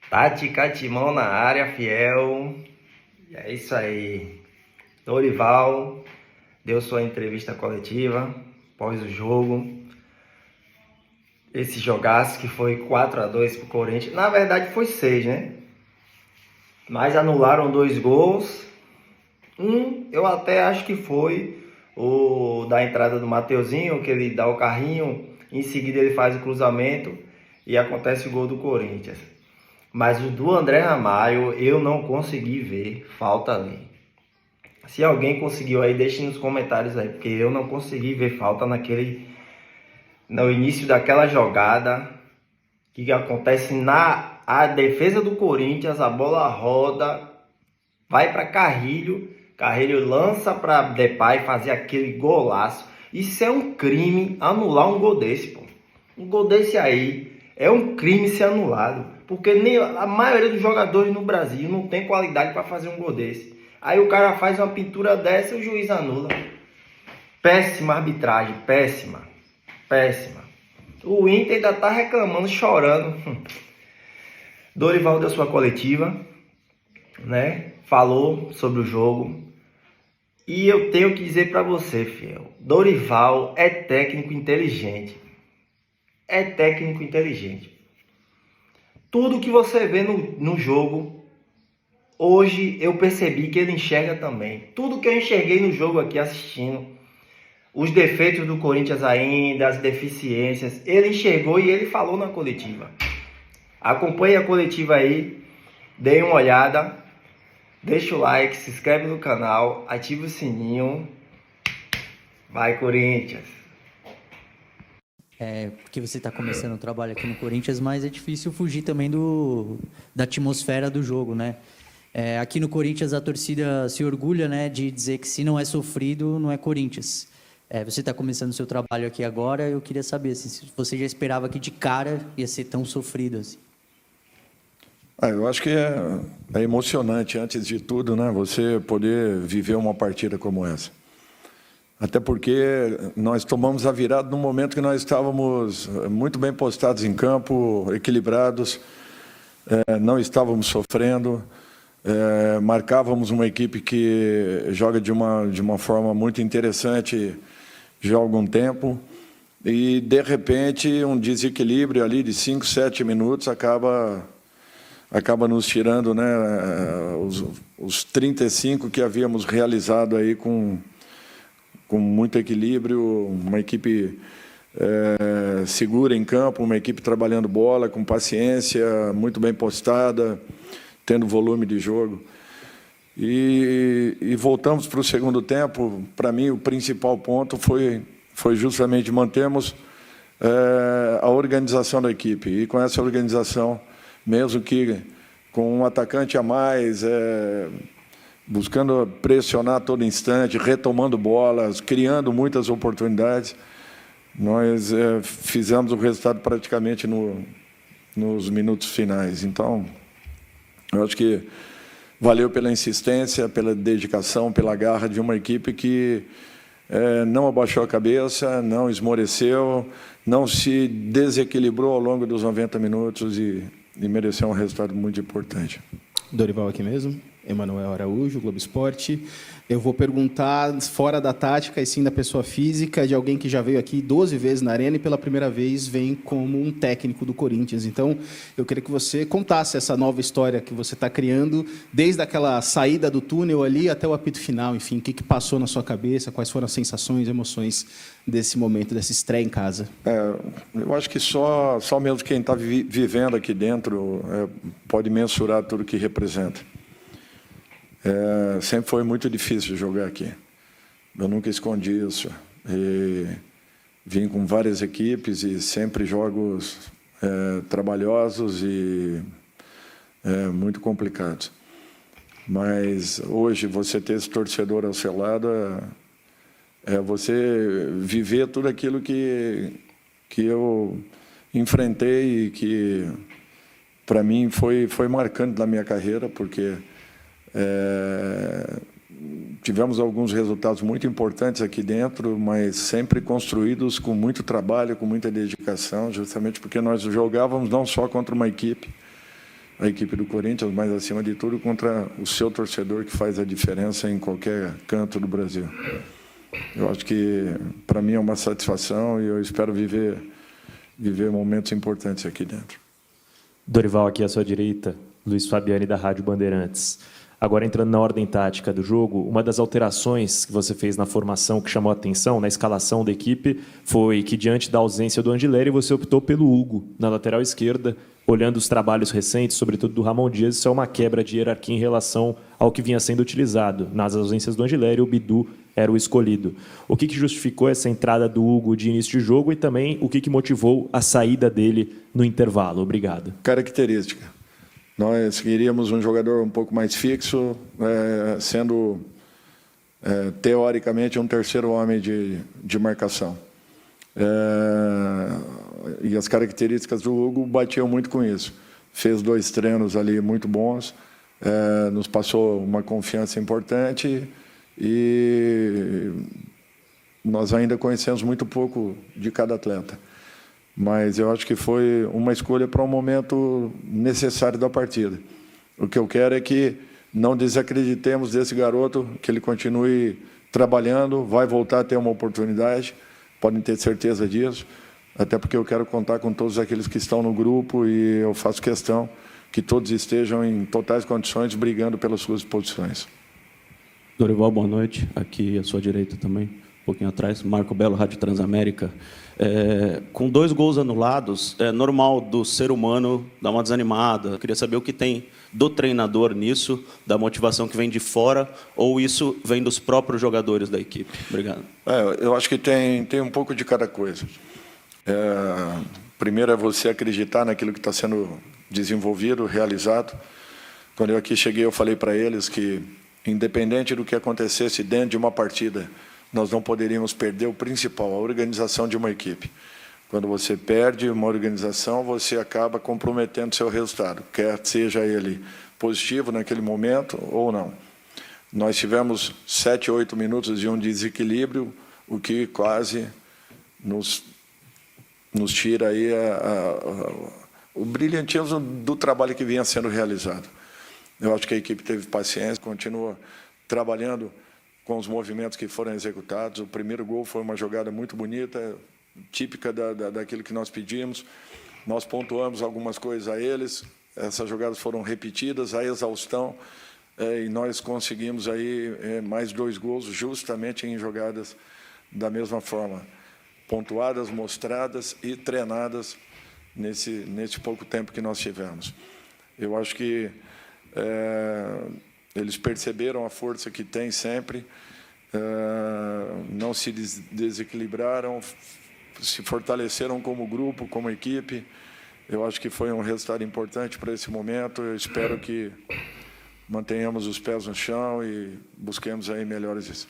Tati Catimão na área, fiel. É isso aí. Dorival deu sua entrevista coletiva após o jogo. Esse jogaço que foi 4-2 pro Corinthians. Na verdade foi 6, né? Mas anularam 2 gols. Eu até acho que foi o da entrada do Mateuzinho, que ele dá o carrinho, em seguida ele faz o cruzamento e acontece o gol do Corinthians. Mas o do André Ramalho eu não consegui ver falta ali. Se alguém conseguiu aí, deixe nos comentários aí, porque eu não consegui ver falta no início daquela jogada que acontece na defesa do Corinthians. A bola roda, vai para Carrilho, Carrilho lança para Depay fazer aquele golaço. Isso é um crime, anular um gol desse, pô. Um gol desse aí é um crime ser anulado, porque nem a maioria dos jogadores no Brasil não tem qualidade para fazer um gol desse. Aí o cara faz uma pintura dessa e o juiz anula. Péssima arbitragem, péssima, péssima. O Inter ainda tá reclamando, chorando. Dorival deu sua coletiva, né? Falou sobre o jogo. E eu tenho que dizer para você, fiel, Dorival é técnico inteligente. É técnico inteligente. Tudo que você vê no jogo, hoje eu percebi que ele enxerga também. Tudo que eu enxerguei no jogo aqui assistindo, os defeitos do Corinthians ainda, as deficiências, ele enxergou e ele falou na coletiva. Acompanhe a coletiva aí, dê uma olhada, deixa o like, se inscreve no canal, ativa o sininho. Vai, Corinthians! Porque você está começando o trabalho aqui no Corinthians, mas é difícil fugir também da atmosfera do jogo, né? Aqui no Corinthians a torcida se orgulha, né, de dizer que se não é sofrido, não é Corinthians. Você está começando o seu trabalho aqui agora, eu queria saber assim, se você já esperava que de cara ia ser tão sofrido assim. Eu acho que é emocionante, antes de tudo, né, você poder viver uma partida como essa. Até porque nós tomamos a virada no momento que nós estávamos muito bem postados em campo, equilibrados, não estávamos sofrendo, marcávamos uma equipe que joga de uma forma muito interessante já há algum tempo, e, de repente, um desequilíbrio ali de 5, 7 minutos acaba nos tirando, né, os 35 que havíamos realizado aí com muito equilíbrio, uma equipe segura em campo, uma equipe trabalhando bola, com paciência, muito bem postada, tendo volume de jogo. E voltamos para o segundo tempo. Para mim, o principal ponto foi justamente mantermos a organização da equipe. E com essa organização, mesmo que com um atacante a mais, buscando pressionar a todo instante, retomando bolas, criando muitas oportunidades, nós fizemos o resultado praticamente nos minutos finais. Então, eu acho que valeu pela insistência, pela dedicação, pela garra de uma equipe que não abaixou a cabeça, não esmoreceu, não se desequilibrou ao longo dos 90 minutos e mereceu um resultado muito importante. Dorival aqui mesmo. Emanuel Araújo, Globo Esporte. Eu vou perguntar, fora da tática e sim da pessoa física, de alguém que já veio aqui 12 vezes na Arena e pela primeira vez vem como um técnico do Corinthians. Então, eu queria que você contasse essa nova história que você está criando, desde aquela saída do túnel ali até o apito final. Enfim, o que passou na sua cabeça, quais foram as sensações, emoções desse momento, dessa estreia em casa? Eu acho que só mesmo quem está vivendo aqui dentro pode mensurar tudo que representa. Sempre foi muito difícil jogar aqui. Eu nunca escondi isso. Vim com várias equipes e sempre jogos trabalhosos e muito complicados. Mas hoje você ter esse torcedor ao seu lado você viver tudo aquilo que eu enfrentei e que para mim foi marcante na minha carreira, porque tivemos alguns resultados muito importantes aqui dentro, mas sempre construídos com muito trabalho, com muita dedicação, justamente porque nós jogávamos não só contra uma equipe a equipe do Corinthians, mas, acima de tudo, contra o seu torcedor, que faz a diferença em qualquer canto do Brasil. Eu acho que, para mim, é uma satisfação e eu espero viver momentos importantes aqui dentro. Dorival, aqui à sua direita, Luiz Fabiani, da Rádio Bandeirantes. Agora, entrando na ordem tática do jogo, uma das alterações que você fez na formação que chamou a atenção, na escalação da equipe, foi que, diante da ausência do Angileri, você optou pelo Hugo, na lateral esquerda, olhando os trabalhos recentes, sobretudo do Ramon Dias, isso é uma quebra de hierarquia em relação ao que vinha sendo utilizado. Nas ausências do Angileri, o Bidu era o escolhido. O que justificou essa entrada do Hugo de início de jogo e também o que motivou a saída dele no intervalo? Obrigado. Característica. Nós queríamos um jogador um pouco mais fixo, sendo, teoricamente, um terceiro homem de marcação. E as características do Hugo batiam muito com isso. Fez 2 treinos ali muito bons, nos passou uma confiança importante e nós ainda conhecemos muito pouco de cada atleta. Mas eu acho que foi uma escolha para um momento necessário da partida. O que eu quero é que não desacreditemos desse garoto, que ele continue trabalhando, vai voltar a ter uma oportunidade, podem ter certeza disso, até porque eu quero contar com todos aqueles que estão no grupo e eu faço questão que todos estejam em totais condições brigando pelas suas posições. Dorival, boa noite. Aqui à sua direita também, um pouquinho atrás. Marco Belo, Rádio Transamérica. Com 2 gols anulados, é normal do ser humano dar uma desanimada. Eu queria saber o que tem do treinador nisso, da motivação que vem de fora, ou isso vem dos próprios jogadores da equipe? Obrigado. Eu acho que tem um pouco de cada coisa. Primeiro é você acreditar naquilo que está sendo desenvolvido, realizado. Quando eu aqui cheguei, eu falei para eles que, independente do que acontecesse dentro de uma partida, nós não poderíamos perder o principal, a organização de uma equipe. Quando você perde uma organização, você acaba comprometendo seu resultado, quer seja ele positivo naquele momento ou não. Nós tivemos 7, 8 minutos de um desequilíbrio, o que quase nos tira aí o brilhantismo do trabalho que vinha sendo realizado. Eu acho que a equipe teve paciência, continua trabalhando com os movimentos que foram executados. O primeiro gol foi uma jogada muito bonita, típica daquilo que nós pedimos. Nós pontuamos algumas coisas a eles, essas jogadas foram repetidas à exaustão, e nós conseguimos aí mais 2 gols justamente em jogadas da mesma forma, pontuadas, mostradas e treinadas nesse pouco tempo que nós tivemos. Eu acho que eles perceberam a força que tem sempre, não se desequilibraram, se fortaleceram como grupo, como equipe. Eu acho que foi um resultado importante para esse momento. Eu espero que mantenhamos os pés no chão e busquemos aí melhores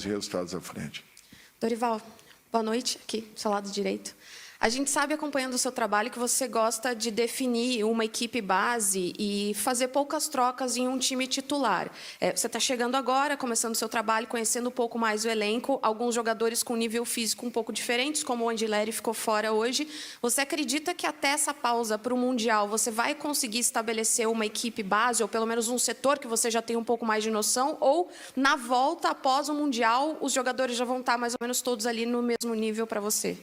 resultados à frente. Dorival, boa noite, aqui, do seu lado direito. A gente sabe, acompanhando o seu trabalho, que você gosta de definir uma equipe base e fazer poucas trocas em um time titular. Você está chegando agora, começando o seu trabalho, conhecendo um pouco mais o elenco, alguns jogadores com nível físico um pouco diferentes, como o Angileri ficou fora hoje. Você acredita que até essa pausa para o Mundial você vai conseguir estabelecer uma equipe base, ou pelo menos um setor que você já tem um pouco mais de noção, ou na volta, após o Mundial, os jogadores já vão estar mais ou menos todos ali no mesmo nível para você?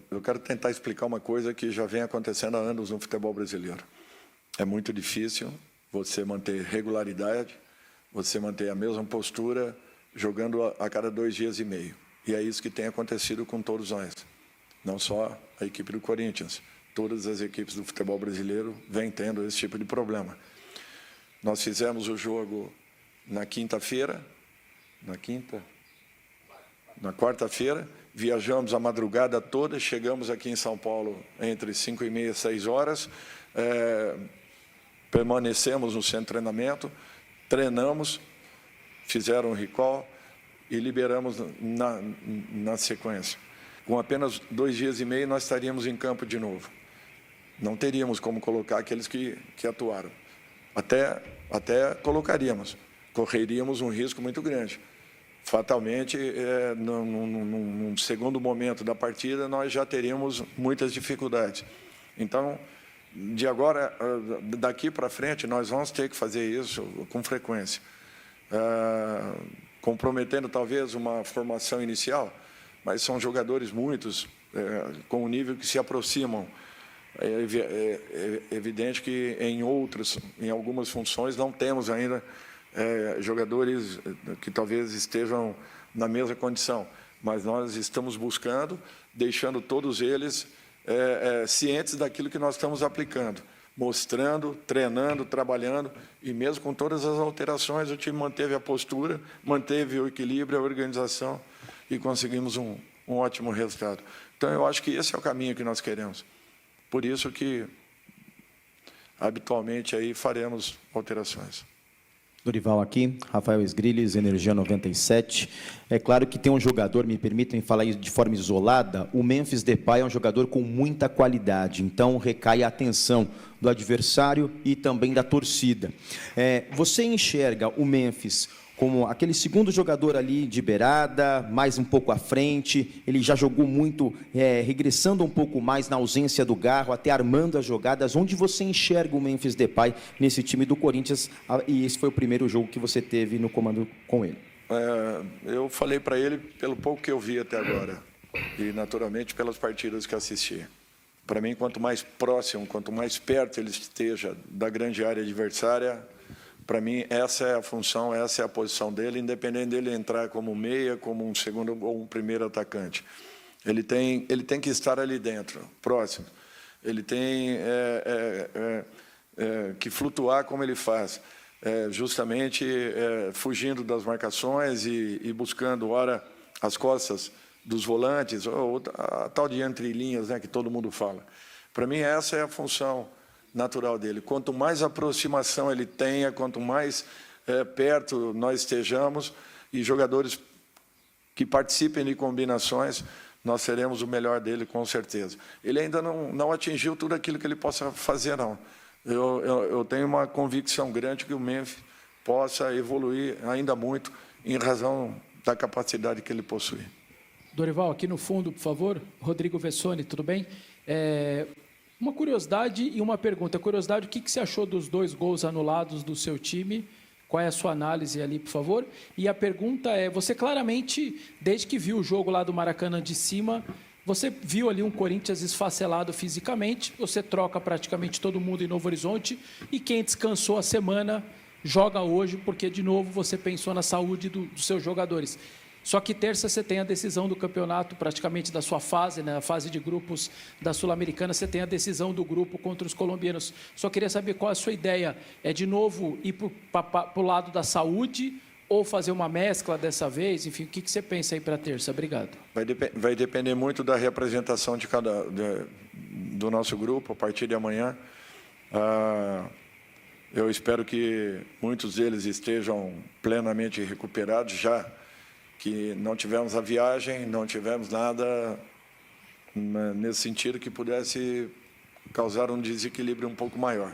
Eu quero tentar explicar uma coisa que já vem acontecendo há anos no futebol brasileiro. É muito difícil você manter regularidade, você manter a mesma postura, jogando a cada 2 dias e meio. E é isso que tem acontecido com todos nós. Não só a equipe do Corinthians, todas as equipes do futebol brasileiro vêm tendo esse tipo de problema. Nós fizemos o jogo na quinta-feira, na quarta-feira, viajamos a madrugada toda, chegamos aqui em São Paulo entre 5h30 e 6 horas, permanecemos no centro de treinamento, treinamos, fizeram um recall e liberamos na sequência. Com apenas 2 dias e meio, nós estaríamos em campo de novo. Não teríamos como colocar aqueles que atuaram. Até colocaríamos, correríamos um risco muito grande. Fatalmente, num segundo momento da partida, nós já teríamos muitas dificuldades. Então, daqui para frente, nós vamos ter que fazer isso com frequência. Comprometendo talvez uma formação inicial, mas são jogadores muitos com um nível que se aproximam. É evidente que em algumas funções não temos ainda jogadores que talvez estejam na mesma condição, mas nós estamos buscando, deixando todos eles cientes daquilo que nós estamos aplicando, mostrando, treinando, trabalhando, e mesmo com todas as alterações, o time manteve a postura, manteve o equilíbrio, a organização, e conseguimos um ótimo resultado. Então, eu acho que esse é o caminho que nós queremos. Por isso que, habitualmente, aí faremos alterações. Dorival aqui, Rafael Esgrilles, Energia 97. É claro que tem um jogador, me permitem falar isso de forma isolada, o Memphis Depay é um jogador com muita qualidade, então recai a atenção do adversário e também da torcida. Você enxerga o Memphis como aquele segundo jogador ali de beirada, mais um pouco à frente, ele já jogou muito, regressando um pouco mais na ausência do Garro, até armando as jogadas. Onde você enxerga o Memphis Depay nesse time do Corinthians? E esse foi o primeiro jogo que você teve no comando com ele. Eu falei para ele pelo pouco que eu vi até agora, e naturalmente pelas partidas que assisti. Para mim, quanto mais próximo, quanto mais perto ele esteja da grande área adversária, para mim, essa é a função, essa é a posição dele, independente dele entrar como meia, como um segundo ou um primeiro atacante. Ele tem que estar ali dentro, próximo. Ele tem que flutuar como ele faz, justamente fugindo das marcações e buscando, ora, as costas dos volantes, ou a tal de entrelinhas, né, que todo mundo fala. Para mim, essa é a função natural dele. Quanto mais aproximação ele tenha, quanto mais perto nós estejamos, e jogadores que participem de combinações, nós seremos o melhor dele, com certeza. Ele ainda não atingiu tudo aquilo que ele possa fazer, não. Eu tenho uma convicção grande que o Memphis possa evoluir ainda muito em razão da capacidade que ele possui. Dorival, aqui no fundo, por favor. Rodrigo Vessoni, tudo bem? Uma curiosidade e uma pergunta. Curiosidade, o que você achou dos 2 gols anulados do seu time? Qual é a sua análise ali, por favor? E a pergunta é, você claramente, desde que viu o jogo lá do Maracanã de cima, você viu ali um Corinthians esfacelado fisicamente, você troca praticamente todo mundo em Novo Horizonte, e quem descansou a semana joga hoje, porque, de novo, você pensou na saúde dos seus jogadores. Só que terça você tem a decisão do campeonato, praticamente da sua fase, né? A fase de grupos da Sul-Americana, você tem a decisão do grupo contra os colombianos. Só queria saber qual é a sua ideia. É de novo ir para o lado da saúde ou fazer uma mescla dessa vez? Enfim, o que você pensa aí para terça? Obrigado. Vai depender muito da representação do nosso grupo a partir de amanhã. Eu espero que muitos deles estejam plenamente recuperados já, que não tivemos a viagem, não tivemos nada nesse sentido que pudesse causar um desequilíbrio um pouco maior.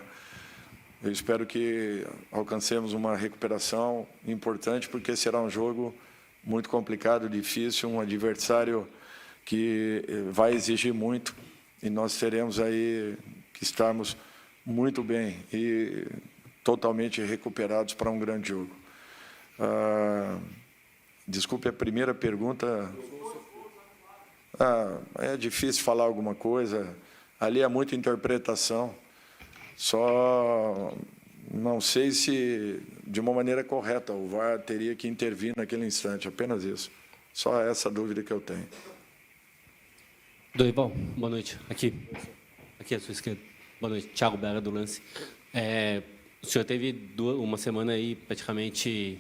Eu espero que alcancemos uma recuperação importante, porque será um jogo muito complicado, difícil, um adversário que vai exigir muito, e nós teremos aí que estarmos muito bem e totalmente recuperados para um grande jogo. Desculpe a primeira pergunta. É difícil falar alguma coisa. Ali é muita interpretação. Só não sei se, de uma maneira correta, o VAR teria que intervir naquele instante. Apenas isso. Só essa dúvida que eu tenho. Dorival, boa noite. Aqui à sua esquerda. Boa noite. Thiago Bera, do Lance. O senhor teve uma semana aí praticamente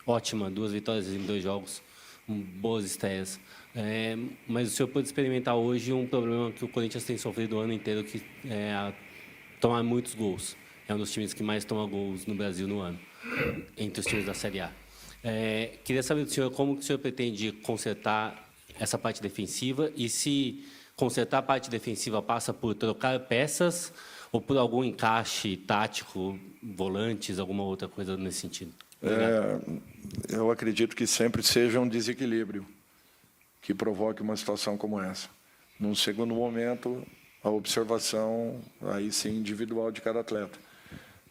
ótima, 2 vitórias em 2 jogos, boas estreias. Mas o senhor pode experimentar hoje um problema que o Corinthians tem sofrido o ano inteiro, que é tomar muitos gols. É um dos times que mais toma gols no Brasil no ano, entre os times da Série A. Queria saber do senhor como que o senhor pretende consertar essa parte defensiva, e se consertar a parte defensiva passa por trocar peças ou por algum encaixe tático, volantes, alguma outra coisa nesse sentido. Eu acredito que sempre seja um desequilíbrio que provoque uma situação como essa. Num segundo momento, a observação, aí sim, individual de cada atleta.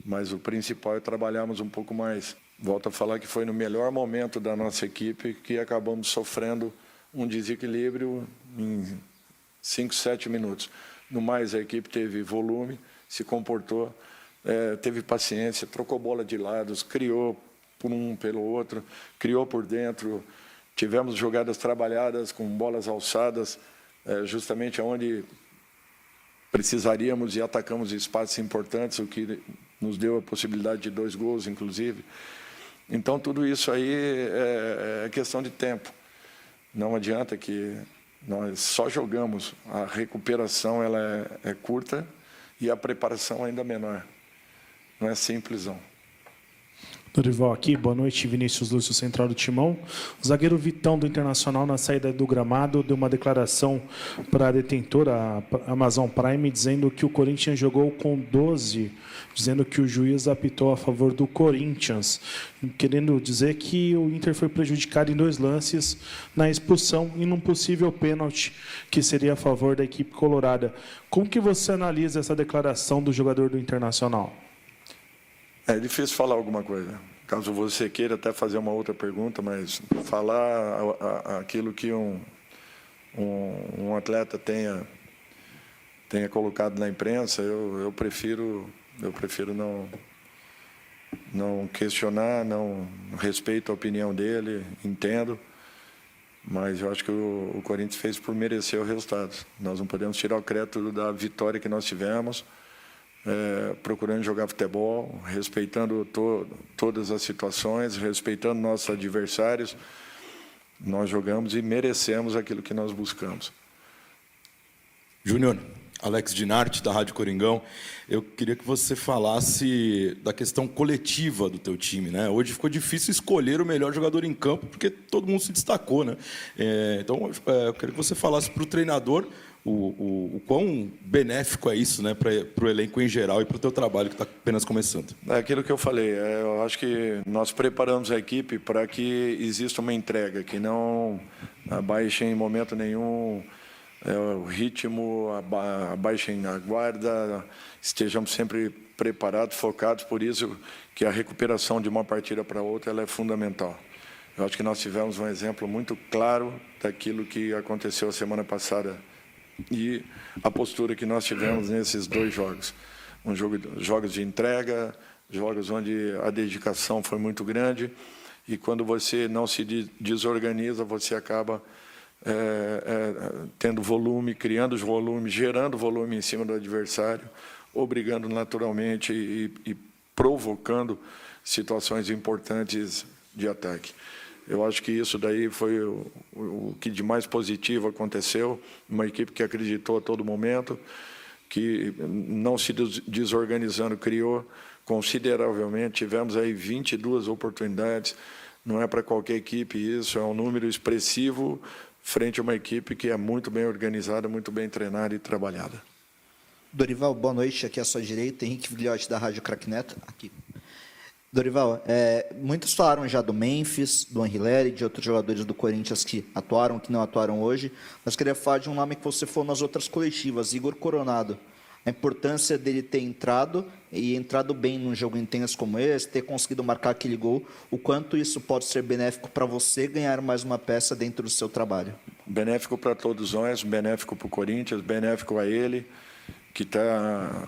Mas o principal é trabalharmos um pouco mais. Volto a falar que foi no melhor momento da nossa equipe que acabamos sofrendo um desequilíbrio em 5, 7 minutos. No mais, a equipe teve volume, se comportou, teve paciência, trocou bola de lados, criou por um pelo outro, criou por dentro. Tivemos jogadas trabalhadas com bolas alçadas, justamente onde precisaríamos, e atacamos espaços importantes, o que nos deu a possibilidade de 2 gols, inclusive. Então, tudo isso aí é questão de tempo. Não adianta que nós só jogamos, a recuperação ela é curta e a preparação ainda menor. Não é simples, não. Dorival aqui, boa noite, Vinícius Lúcio, central do Timão. O zagueiro Vitão do Internacional, na saída do gramado, deu uma declaração para a detentora, a Amazon Prime, dizendo que o Corinthians jogou com 12, dizendo que o juiz apitou a favor do Corinthians, querendo dizer que o Inter foi prejudicado em 2 lances na expulsão e num possível pênalti que seria a favor da equipe colorada. Como que você analisa essa declaração do jogador do Internacional? É difícil falar alguma coisa. Caso você queira até fazer uma outra pergunta, mas falar aquilo que um atleta tenha colocado na imprensa, eu prefiro não questionar, não respeito a opinião dele, entendo, mas eu acho que o Corinthians fez por merecer o resultado. Nós não podemos tirar o crédito da vitória que nós tivemos, procurando jogar futebol, respeitando todas as situações, respeitando nossos adversários. Nós jogamos e merecemos aquilo que nós buscamos. Júnior, Alex Dinarte, da Rádio Coringão. Eu queria que você falasse da questão coletiva do teu time, né? Hoje ficou difícil escolher o melhor jogador em campo, porque todo mundo se destacou, né? Então, eu queria que você falasse para o treinador o quão benéfico é isso, né, para o elenco em geral e para o teu trabalho que está apenas começando. É aquilo que eu falei, eu acho que nós preparamos a equipe para que exista uma entrega, que não abaixe em momento nenhum o ritmo, abaixem a guarda, estejamos sempre preparados, focados, por isso que a recuperação de uma partida para outra ela é fundamental. Eu acho que nós tivemos um exemplo muito claro daquilo que aconteceu a semana passada e a postura que nós tivemos nesses 2 jogos. Jogos de entrega, jogos onde a dedicação foi muito grande, e quando você não se desorganiza, você acaba tendo volume, criando volume, gerando volume em cima do adversário, obrigando naturalmente e provocando situações importantes de ataque. Eu acho que isso daí foi o que de mais positivo aconteceu, uma equipe que acreditou a todo momento, que não se desorganizando, criou consideravelmente, tivemos aí 22 oportunidades, não é para qualquer equipe isso, é um número expressivo frente a uma equipe que é muito bem organizada, muito bem treinada e trabalhada. Dorival, boa noite, aqui à sua direita, Henrique Vigliotti, da Rádio Cracknet, aqui. Dorival, muitos falaram já do Memphis, do Anrileri, de outros jogadores do Corinthians que atuaram, que não atuaram hoje, mas queria falar de um nome que você falou nas outras coletivas, Igor Coronado. A importância dele ter entrado e entrado bem num jogo intenso como esse, ter conseguido marcar aquele gol, o quanto isso pode ser benéfico para você ganhar mais uma peça dentro do seu trabalho? Benéfico para todos nós, benéfico para o Corinthians, benéfico a ele, que está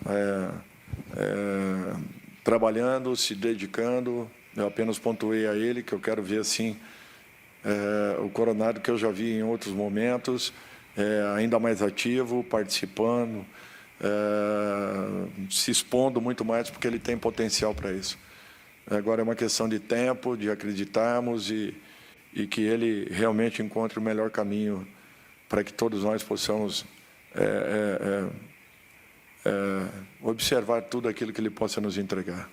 trabalhando, se dedicando. Eu apenas pontuei a ele, que eu quero ver assim o Coronado que eu já vi em outros momentos, ainda mais ativo, participando, se expondo muito mais, porque ele tem potencial para isso. Agora é uma questão de tempo, de acreditarmos e que ele realmente encontre o melhor caminho para que todos nós possamos observar tudo aquilo que ele possa nos entregar.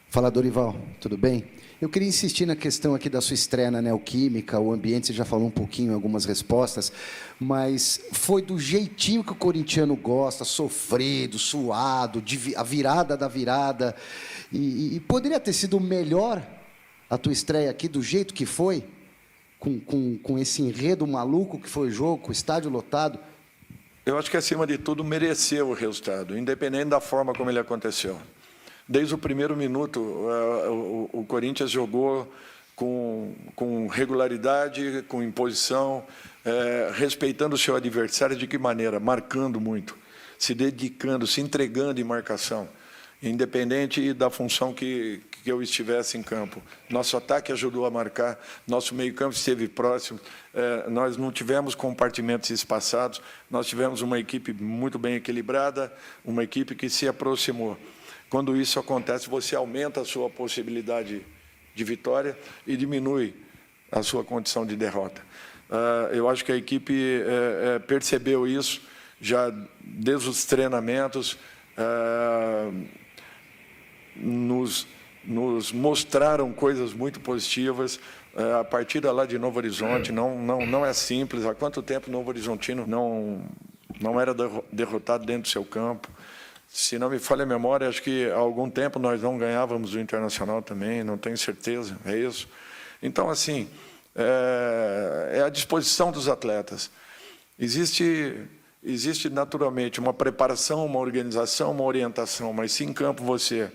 Fala, Dorival, tudo bem? Eu queria insistir na questão aqui da sua estreia na Neoquímica, o ambiente, você já falou um pouquinho em algumas respostas, mas foi do jeitinho que o corintiano gosta, sofrido, suado, a virada da virada, e poderia ter sido melhor a tua estreia aqui, do jeito que foi, com esse enredo maluco que foi o jogo, com o estádio lotado. Eu acho que, acima de tudo, mereceu o resultado, independente da forma como ele aconteceu. Desde o primeiro minuto, o Corinthians jogou com regularidade, com imposição, respeitando o seu adversário. De que maneira? Marcando muito, se dedicando, se entregando em marcação, independente da função que eu estivesse em campo. Nosso ataque ajudou a marcar, nosso meio-campo esteve próximo, nós não tivemos compartimentos espaçados, nós tivemos uma equipe muito bem equilibrada, uma equipe que se aproximou. Quando isso acontece, você aumenta a sua possibilidade de vitória e diminui a sua condição de derrota. Eu acho que a equipe percebeu isso já desde os treinamentos, nos mostraram coisas muito positivas. A partida lá de Novo Horizonte não é simples. Há quanto tempo o Novo Horizontino não era derrotado dentro do seu campo? Se não me falha a memória, acho que há algum tempo nós não ganhávamos do Internacional também, não tenho certeza, é isso. Então, assim, é a disposição dos atletas. Existe naturalmente uma preparação, uma organização, uma orientação, mas se em campo você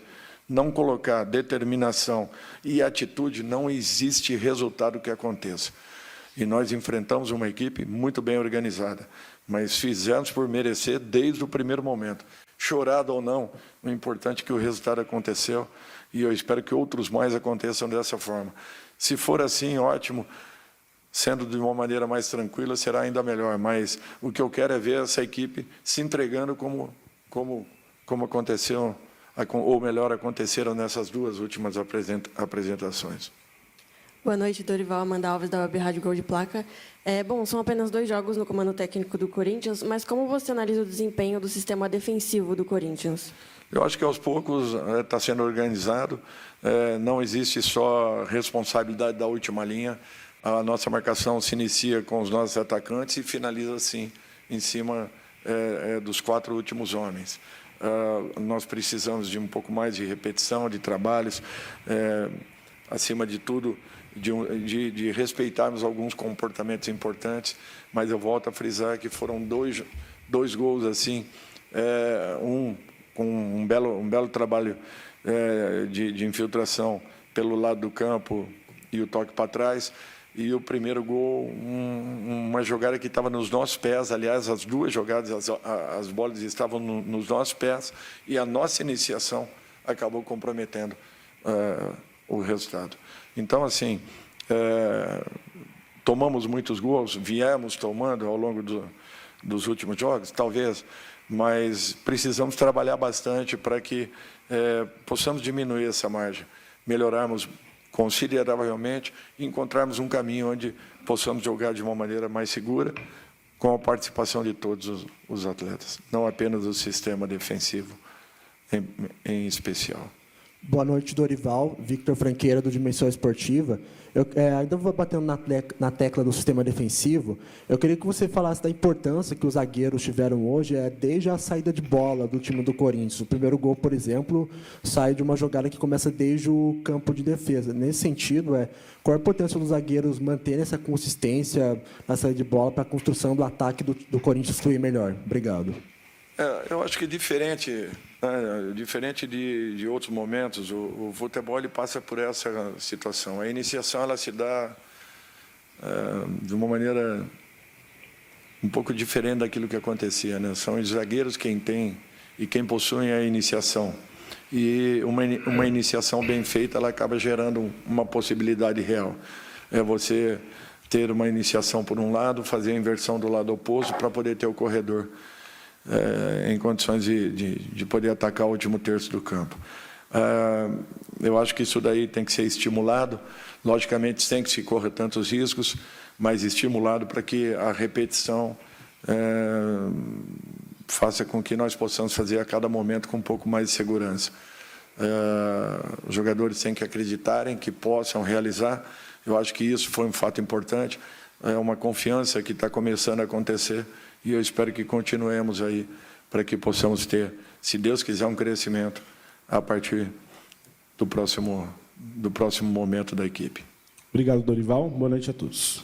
não colocar determinação e atitude, não existe resultado que aconteça. E nós enfrentamos uma equipe muito bem organizada, mas fizemos por merecer desde o primeiro momento. Chorado ou não, o importante é que o resultado aconteceu, e eu espero que outros mais aconteçam dessa forma. Se for assim, ótimo. Sendo de uma maneira mais tranquila, será ainda melhor. Mas o que eu quero é ver essa equipe se entregando como aconteceu, ou melhor, aconteceram nessas duas últimas apresentações. Boa noite, Dorival. Amanda Alves, da Web Rádio Gol de Placa. Bom, são apenas 2 jogos no comando técnico do Corinthians, mas como você analisa o desempenho do sistema defensivo do Corinthians? Eu acho que, aos poucos, está sendo organizado. Não existe só responsabilidade da última linha. A nossa marcação se inicia com os nossos atacantes e finaliza, assim, em cima dos 4 últimos homens. Nós precisamos de um pouco mais de repetição, de trabalhos, acima de tudo, de respeitarmos alguns comportamentos importantes, mas eu volto a frisar que foram dois gols assim, com um belo trabalho de infiltração pelo lado do campo e o toque para trás, e o primeiro gol, uma jogada que estava nos nossos pés. Aliás, as duas jogadas, as bolas estavam nos nossos pés, e a nossa iniciação acabou comprometendo o resultado. Então, assim, tomamos muitos gols, viemos tomando ao longo dos últimos jogos, talvez, mas precisamos trabalhar bastante para que possamos diminuir essa margem, melhorarmos consideravelmente e encontrarmos um caminho onde possamos jogar de uma maneira mais segura, com a participação de todos os atletas, não apenas o sistema defensivo em especial. Boa noite, Dorival. Victor Franqueira, do Dimensão Esportiva. Eu ainda vou batendo na tecla do sistema defensivo. Eu queria que você falasse da importância que os zagueiros tiveram hoje, desde a saída de bola do time do Corinthians. O primeiro gol, por exemplo, sai de uma jogada que começa desde o campo de defesa. Nesse sentido, qual a importância dos zagueiros manterem essa consistência na saída de bola para a construção do ataque do Corinthians fluir melhor? Obrigado. Eu acho que diferente de outros momentos, o futebol ele passa por essa situação. A iniciação ela se dá de uma maneira um pouco diferente daquilo que acontecia, né? São os zagueiros quem tem e quem possuem a iniciação. E uma iniciação bem feita, ela acaba gerando uma possibilidade real. É você ter uma iniciação por um lado, fazer a inversão do lado oposto para poder ter o corredor em condições de poder atacar o último terço do campo. Eu acho que isso daí tem que ser estimulado. Logicamente, tem que se correr tantos riscos, mas estimulado para que a repetição faça com que nós possamos fazer a cada momento com um pouco mais de segurança. Os jogadores têm que acreditarem que possam realizar. Eu acho que isso foi um fato importante. É uma confiança que está começando a acontecer, e eu espero que continuemos aí para que possamos ter, se Deus quiser, um crescimento a partir do próximo momento da equipe. Obrigado, Dorival. Boa noite a todos.